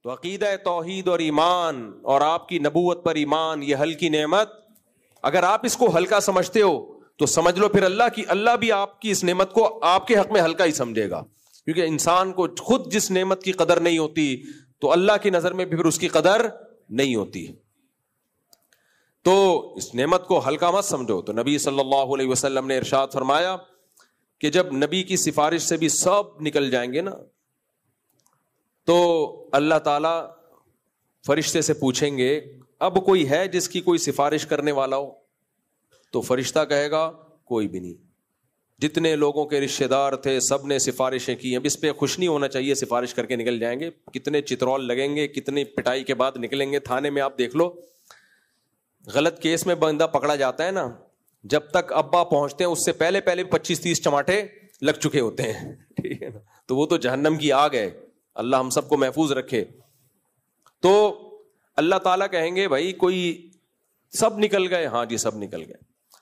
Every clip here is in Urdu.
تو عقیدہ توحید اور ایمان اور آپ کی نبوت پر ایمان، یہ ہلکی نعمت، اگر آپ اس کو ہلکا سمجھتے ہو تو سمجھ لو پھر اللہ بھی آپ کی اس نعمت کو آپ کے حق میں ہلکا ہی سمجھے گا، کیونکہ انسان کو خود جس نعمت کی قدر نہیں ہوتی تو اللہ کی نظر میں بھی پھر اس کی قدر نہیں ہوتی. تو اس نعمت کو ہلکا مت سمجھو. تو نبی صلی اللہ علیہ وسلم نے ارشاد فرمایا کہ جب نبی کی سفارش سے بھی سب نکل جائیں گے نا تو اللہ تعالی فرشتے سے پوچھیں گے اب کوئی ہے جس کی کوئی سفارش کرنے والا ہو؟ تو فرشتہ کہے گا کوئی بھی نہیں. جتنے لوگوں کے رشتے دار تھے سب نے سفارشیں کی. اب اس پہ خوش نہیں ہونا چاہیے، سفارش کر کے نکل جائیں گے، کتنے چترول لگیں گے، کتنی پٹائی کے بعد نکلیں گے. تھانے میں آپ دیکھ لو، غلط کیس میں بندہ پکڑا جاتا ہے نا، جب تک ابا پہنچتے ہیں اس سے پہلے 25-30 چماٹے لگ چکے ہوتے ہیں، ٹھیک ہے نا. تو وہ تو جہنم کی آگ ہے، اللہ ہم سب کو محفوظ رکھے. تو اللہ تعالیٰ کہیں گے بھائی کوئی سب نکل گئے؟ ہاں جی سب نکل گئے.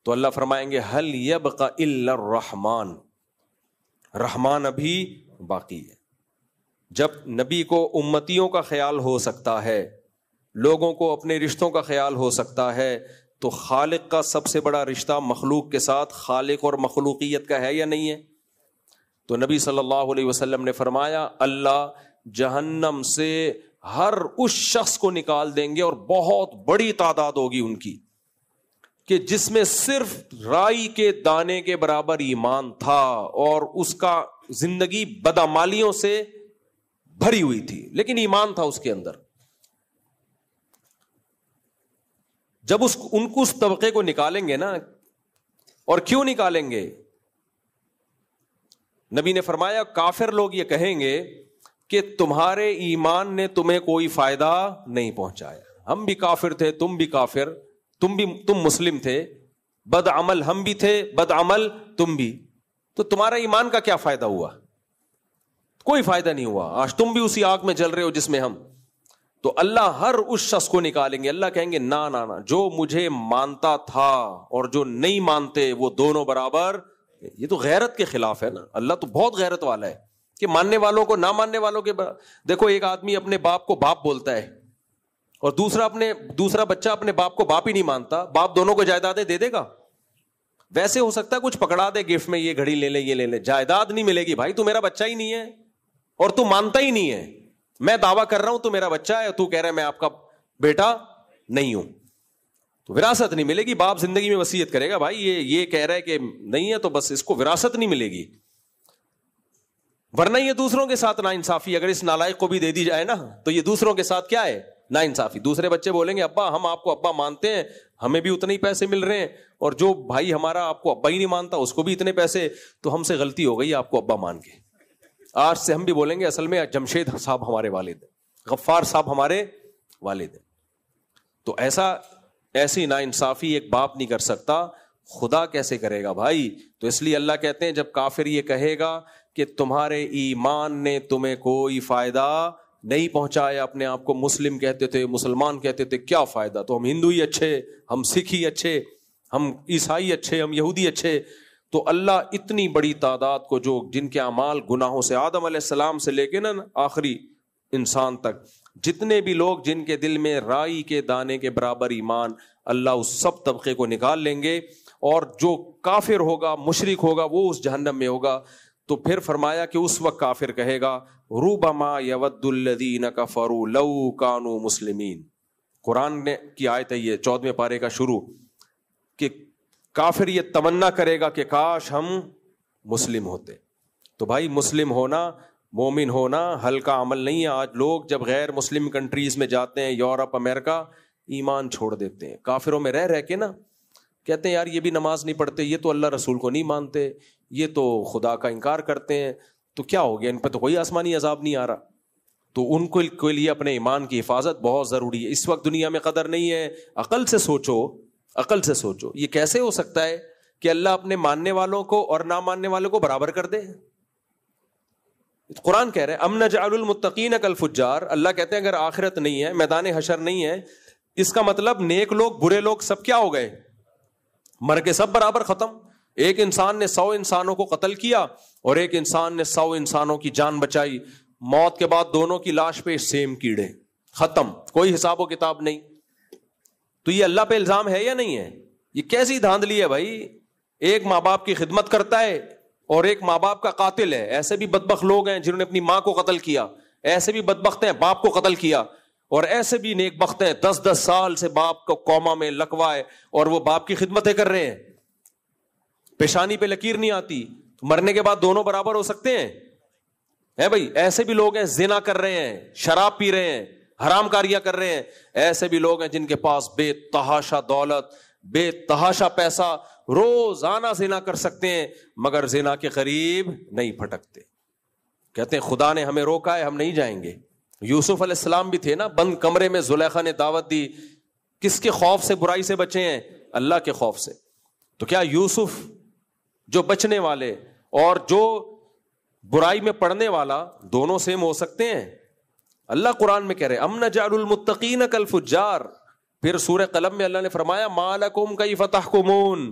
تو اللہ فرمائیں گے هل يبقى الا الرحمن، رحمان ابھی باقی ہے. جب نبی کو امتیوں کا خیال ہو سکتا ہے، لوگوں کو اپنے رشتوں کا خیال ہو سکتا ہے، تو خالق کا سب سے بڑا رشتہ مخلوق کے ساتھ خالق اور مخلوقیت کا ہے یا نہیں ہے؟ تو نبی صلی اللہ علیہ وسلم نے فرمایا اللہ جہنم سے ہر اس شخص کو نکال دیں گے، اور بہت بڑی تعداد ہوگی ان کی، کہ جس میں صرف رائی کے دانے کے برابر ایمان تھا اور اس کا زندگی بدعمالیوں سے بھری ہوئی تھی لیکن ایمان تھا اس کے اندر. جب ان کو اس طبقے کو نکالیں گے نا، اور کیوں نکالیں گے؟ نبی نے فرمایا کافر لوگ یہ کہیں گے کہ تمہارے ایمان نے تمہیں کوئی فائدہ نہیں پہنچایا، ہم بھی کافر تھے، تم بھی کافر، تم مسلم تھے، بد عمل ہم بھی تھے، بد عمل تم بھی، تو تمہارا ایمان کا کیا فائدہ ہوا؟ کوئی فائدہ نہیں ہوا. آج تم بھی اسی آگ میں جل رہے ہو جس میں ہم. تو اللہ ہر اس شخص کو نکالیں گے. اللہ کہیں گے نا نا نا، جو مجھے مانتا تھا اور جو نہیں مانتے وہ دونوں برابر. یہ تو غیرت کے خلاف ہے نا. اللہ تو بہت غیرت والا ہے کہ ماننے والوں کو نہ ماننے والوں کے دیکھو ایک آدمی اپنے باپ کو باپ بولتا ہے اور دوسرا بچہ اپنے باپ کو باپ ہی نہیں مانتا، باپ دونوں کو جائیدادیں دے دے گا؟ ویسے ہو سکتا ہے کچھ پکڑا دے گفٹ میں، یہ گھڑی لے لے، یہ لے لے، جائیداد نہیں ملے گی. بھائی تو میرا بچہ ہی نہیں ہے اور تو مانتا ہی نہیں ہے. میں دعویٰ کر رہا ہوں تو میرا بچہ ہے، تو کہہ رہا ہے میں آپ کا بیٹا نہیں ہوں، تو وراثت نہیں ملے گی. باپ زندگی میں وصیت کرے گا بھائی یہ کہہ رہا ہے کہ نہیں ہے تو بس اس کو وراثت نہیں ملے گی. ورنہ یہ دوسروں کے ساتھ ناانصافی اگر اس نالائق کو بھی دے دی جائے نا تو یہ دوسروں کے ساتھ کیا ہے؟ ناانصافی. دوسرے بچے بولیں گے ابا ہم آپ کو ابا مانتے ہیں، ہمیں بھی اتنے ہی پیسے مل رہے ہیں، اور جو بھائی ہمارا آپ کو ابا ہی نہیں مانتا اس کو بھی اتنے پیسے، تو ہم سے غلطی ہو گئی آپ کو ابا مان کے. آج سے ہم بھی بولیں گے اصل میں جمشید صاحب ہمارے والد ہیں، غفار صاحب ہمارے والد ہیں. تو ایسی ناانصافی ایک باپ نہیں کر سکتا، خدا کیسے کرے گا بھائی؟ تو اس لیے اللہ کہتے ہیں جب کافر یہ کہے گا کہ تمہارے ایمان نے تمہیں کوئی فائدہ نہیں پہنچایا، اپنے آپ کو مسلم کہتے تھے، مسلمان کہتے تھے، کیا فائدہ، تو ہم ہندو ہی اچھے، ہم سکھ ہی اچھے، ہم عیسائی اچھے، ہم یہودی اچھے. تو اللہ اتنی بڑی تعداد کو جو جن کے اعمال گناہوں سے آدم علیہ السلام سے لے کے نا آخری انسان تک جتنے بھی لوگ جن کے دل میں رائی کے دانے کے برابر ایمان، اللہ اس سب طبقے کو نکال لیں گے، اور جو کافر ہوگا مشرک ہوگا وہ اس جہنم میں ہوگا. تو پھر فرمایا کہ اس وقت کافر کہے گا ربما یود الذین کفروا لو کانوا مسلمین. قرآن نے کی آیت ہے یہ 14ویں پارے کا شروع، کہ کافر یہ تمنا کرے گا کہ کاش ہم مسلم ہوتے. تو بھائی مسلم ہونا، مومن ہونا ہلکا عمل نہیں ہے. آج لوگ جب غیر مسلم کنٹریز میں جاتے ہیں، یورپ امریکہ، ایمان چھوڑ دیتے ہیں. کافروں میں رہ کے نا کہتے ہیں یار یہ بھی نماز نہیں پڑھتے، یہ تو اللہ رسول کو نہیں مانتے، یہ تو خدا کا انکار کرتے ہیں، تو کیا ہو گیا، ان پہ تو کوئی آسمانی عذاب نہیں آ رہا. تو ان کے لیے اپنے ایمان کی حفاظت بہت ضروری ہے. اس وقت دنیا میں قدر نہیں ہے. عقل سے سوچو یہ کیسے ہو سکتا ہے کہ اللہ اپنے ماننے والوں کو اور نہ ماننے والوں کو برابر کر دے؟ قرآن کہہ رہے ہیں ام نجعل المتقین کالفجار. اللہ کہتے ہیں اگر آخرت نہیں ہے، میدان حشر نہیں ہے، اس کا مطلب نیک لوگ برے لوگ سب کیا ہو گئے؟ مر کے سب برابر ختم. ایک انسان نے 100 انسانوں کو قتل کیا اور ایک انسان نے 100 انسانوں کی جان بچائی، موت کے بعد دونوں کی لاش پہ سیم کیڑے, ختم, کوئی حساب و کتاب نہیں. تو یہ اللہ پہ الزام ہے یا نہیں ہے؟ یہ کیسی دھاندلی ہے بھائی. ایک ماں باپ کی خدمت کرتا ہے اور ایک ماں باپ کا قاتل ہے. ایسے بھی بدبخت لوگ ہیں جنہوں نے اپنی ماں کو قتل کیا, ایسے بھی بدبخت ہیں باپ کو قتل کیا, اور ایسے بھی نیک بخت ہیں 10 سال سے باپ کو کوما میں لکوا ہے اور وہ باپ کی خدمتیں کر رہے ہیں, پیشانی پہ لکیر نہیں آتی. مرنے کے بعد دونوں برابر ہو سکتے ہیں؟ ہے بھائی. ایسے بھی لوگ ہیں زنا کر رہے ہیں, شراب پی رہے ہیں, حرام کاریاں کر رہے ہیں. ایسے بھی لوگ ہیں جن کے پاس بے تحاشا دولت, بے تحاشا پیسہ, روزانہ زنا کر سکتے ہیں مگر زنا کے قریب نہیں پھٹکتے. کہتے ہیں خدا نے ہمیں روکا ہے, ہم نہیں جائیں گے. یوسف علیہ السلام بھی تھے نا, بند کمرے میں زلیخا نے دعوت دی. کس کے خوف سے برائی سے بچے ہیں؟ اللہ کے خوف سے. تو کیا یوسف جو بچنے والے اور جو برائی میں پڑنے والا دونوں سیم ہو سکتے ہیں؟ اللہ قرآن میں کہہ رہے ام نجعل المتقین کالفجار. پھر سورہ قلم میں اللہ نے فرمایا ما لکم کیف تحکمون,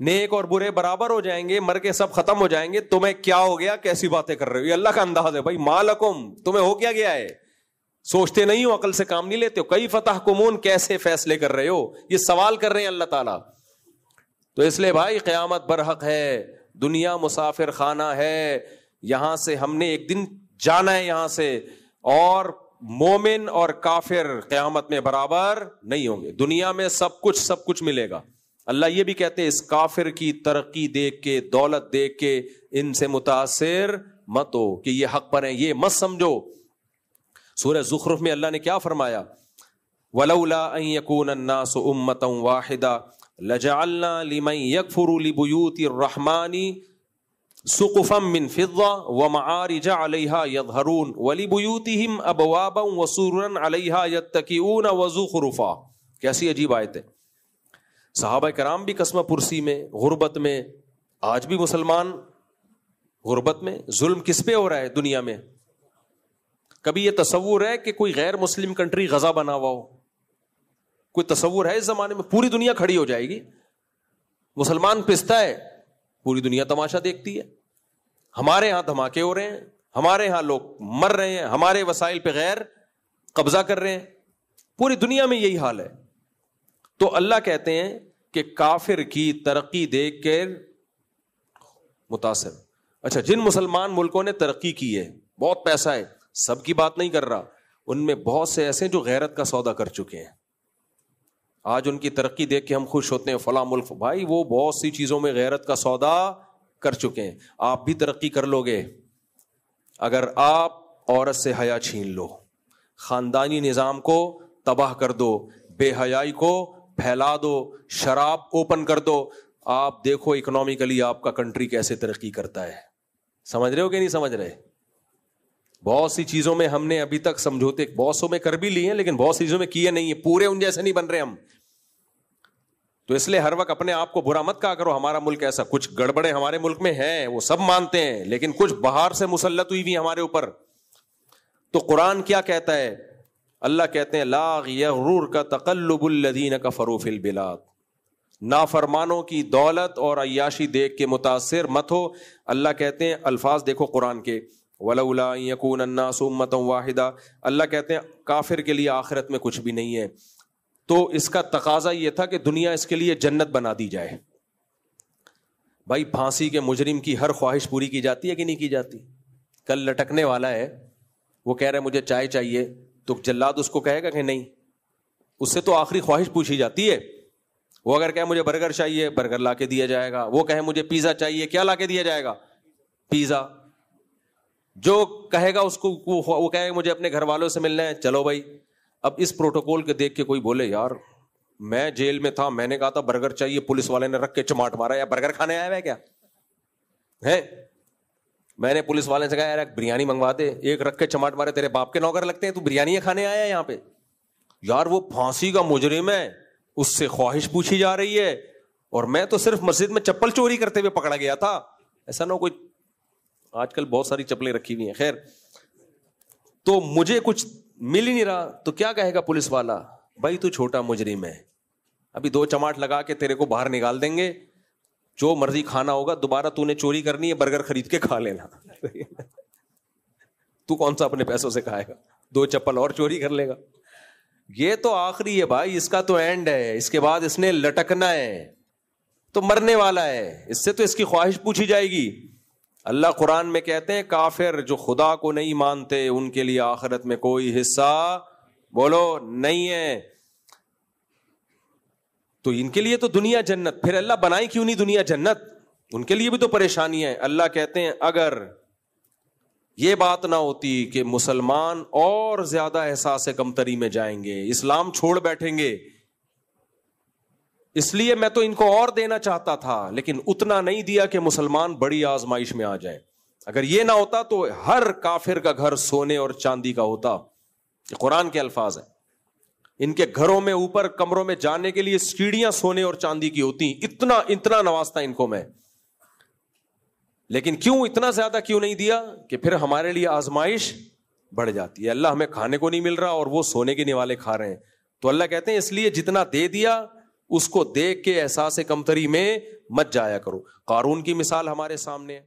نیک اور برے برابر ہو جائیں گے, مر کے سب ختم ہو جائیں گے, تمہیں کیا ہو گیا, کیسی باتیں کر رہے ہو. یہ اللہ کا انداز ہے بھائی. ما لکم, تمہیں ہو کیا گیا ہے, سوچتے نہیں ہو, عقل سے کام نہیں لیتے ہو. کیف تحکمون, کیسے فیصلے کر رہے ہو, یہ سوال کر رہے ہیں اللہ تعالیٰ. تو اس لیے بھائی قیامت برحق ہے, دنیا مسافر خانہ ہے, یہاں سے ہم نے ایک دن جانا ہے یہاں سے, اور مومن اور کافر قیامت میں برابر نہیں ہوں گے. دنیا میں سب کچھ ملے گا. اللہ یہ بھی کہتے ہیں اس کافر کی ترقی دیکھ کے, دولت دیکھ کے ان سے متاثر مت ہو کہ یہ حق پر ہیں, یہ مت سمجھو. سورہ زخرف میں اللہ نے کیا فرمایا, ولولا ان يكون الناس امة واحدة لجعلنا لمن يكفر لبيوت الرحمن سقفا من فضة ومعارج عليها يظهرون ولبيوتهم ابوابا وسررا عليها يتكئون وزخرفا. کیسی عجیب آیت ہے. صحابہ کرام بھی قسمہ پرسی میں, غربت میں, آج بھی مسلمان غربت میں. ظلم کس پہ ہو رہا ہے دنیا میں؟ کبھی یہ تصور ہے کہ کوئی غیر مسلم کنٹری غزہ بنا ہوا ہو؟ کوئی تصور ہے اس زمانے میں؟ پوری دنیا کھڑی ہو جائے گی. مسلمان پستا ہے, پوری دنیا تماشا دیکھتی ہے. ہمارے ہاں دھماکے ہو رہے ہیں, ہمارے ہاں لوگ مر رہے ہیں, ہمارے وسائل پہ غیر قبضہ کر رہے ہیں, پوری دنیا میں یہی حال ہے. تو اللہ کہتے ہیں کہ کافر کی ترقی دیکھ کر متاثر. اچھا, جن مسلمان ملکوں نے ترقی کی ہے, بہت پیسہ ہے, سب کی بات نہیں کر رہا, ان میں بہت سے ایسے جو غیرت کا سودا کر چکے ہیں. آج ان کی ترقی دیکھ کے ہم خوش ہوتے ہیں, فلاں ملک بھائی وہ بہت سی چیزوں میں غیرت کا سودا کر چکے ہیں. آپ بھی ترقی کر لو گے اگر آپ عورت سے حیا چھین لو, خاندانی نظام کو تباہ کر دو, بے حیائی کو پھیلا دو, شراب اوپن کر دو. آپ دیکھو اکنامکلی آپ کا کنٹری کیسے ترقی کرتا ہے. سمجھ رہے ہو کہ نہیں سمجھ رہے؟ بہت سی چیزوں میں ہم نے ابھی تک سمجھوتے بہت سو میں کر بھی لیے ہیں, لیکن بہت سی چیزوں میں کیے نہیں ہیں, پورے ان جیسے نہیں بن رہے ہم. تو اس لیے ہر وقت اپنے آپ کو برا مت کہا کرو ہمارا ملک ایسا. کچھ گڑبڑے ہمارے ملک میں ہیں, وہ سب مانتے ہیں, لیکن کچھ باہر سے مسلط ہوئی بھی ہمارے اوپر. تو قرآن کیا کہتا ہے؟ اللہ کہتے ہیں لا یغررک تقلب الذین کفروا فی البلاد, نافرمانوں کی دولت اور عیاشی دیکھ کے متاثر مت ہو. اللہ کہتے ہیں, الفاظ دیکھو قرآن کے, ولولا ان یکون الناس امۃ واحدہ. اللہ کہتے ہیں کافر کے لیے آخرت میں کچھ بھی نہیں ہے, تو اس کا تقاضا یہ تھا کہ دنیا اس کے لیے جنت بنا دی جائے. بھائی پھانسی کے مجرم کی ہر خواہش پوری کی جاتی ہے کہ نہیں کی جاتی؟ کل لٹکنے والا ہے, وہ کہہ رہا ہے مجھے چائے چاہیے, تو جلاد اس کو کہے گا کہ نہیں؟ اس سے تو آخری خواہش پوچھی جاتی ہے. وہ اگر کہے مجھے برگر چاہیے, برگر لا کے دیا جائے گا. وہ کہے مجھے پیزا چاہیے, کیا لا کے دیا جائے گا؟ پیزا. جو کہے گا اس کو, وہ کہے مجھے اپنے گھر والوں سے ملنا ہے, چلو بھائی. اب اس پروٹوکول کے دیکھ کے کوئی بولے یار میں جیل میں تھا, میں نے کہا تھا برگر چاہیے, پولیس والے نے رکھ کے چماٹ مارا, یا برگر کھانے آیا ہے کیا ہے؟ میں نے پولیس والے سے کہا یار بریانی منگوا دے, ایک رکھ کے چماٹ مارے, تیرے باپ کے نوکر لگتے ہیں, تو بریانی کھانے آیا ہے یہاں پہ؟ یار وہ پھانسی کا مجرم ہے, اس سے خواہش پوچھی جا رہی ہے, اور میں تو صرف مسجد میں چپل چوری کرتے ہوئے پکڑا گیا تھا. ایسا نہ کوئی, آج کل بہت ساری چپلیں رکھی ہوئی ہیں. خیر, تو مجھے کچھ مل ہی نہیں رہا, تو کیا کہے گا پولیس والا؟ بھائی تو چھوٹا مجرم ہے, ابھی 2 چماٹ لگا کے تیرے کو باہر نکال دیں گے, جو مرضی کھانا ہوگا, دوبارہ تو نے چوری کرنی ہے, برگر خرید کے کھا لینا. تو کون سا اپنے پیسوں سے کھائے گا؟ 2 چپل اور چوری کر لے گا. یہ تو آخری ہے بھائی, اس کا تو اینڈ ہے, اس کے بعد اس نے لٹکنا ہے, تو مرنے والا ہے, اس سے تو اس کی خواہش پوچھی جائے گی. اللہ قرآن میں کہتے ہیں کافر جو خدا کو نہیں مانتے ان کے لیے آخرت میں کوئی حصہ بولو نہیں ہے. تو ان کے لیے تو دنیا جنت, پھر اللہ بنائی کیوں نہیں دنیا جنت؟ ان کے لیے بھی تو پریشانی ہے. اللہ کہتے ہیں اگر یہ بات نہ ہوتی کہ مسلمان اور زیادہ احساس کمتری میں جائیں گے, اسلام چھوڑ بیٹھیں گے, اس لیے میں تو ان کو اور دینا چاہتا تھا لیکن اتنا نہیں دیا کہ مسلمان بڑی آزمائش میں آ جائیں. اگر یہ نہ ہوتا تو ہر کافر کا گھر سونے اور چاندی کا ہوتا. یہ قرآن کے الفاظ ہیں. ان کے گھروں میں اوپر کمروں میں جانے کے لیے سیڑھیاں سونے اور چاندی کی ہوتی, اتنا نوازتا ان کو میں. لیکن کیوں اتنا زیادہ کیوں نہیں دیا کہ پھر ہمارے لیے آزمائش بڑھ جاتی ہے. اللہ ہمیں کھانے کو نہیں مل رہا اور وہ سونے کے نوالے کھا رہے ہیں. تو اللہ کہتے ہیں اس لیے جتنا دے دیا اس کو دیکھ کے احساس کمتری میں مت جایا کرو. قارون کی مثال ہمارے سامنے ہے.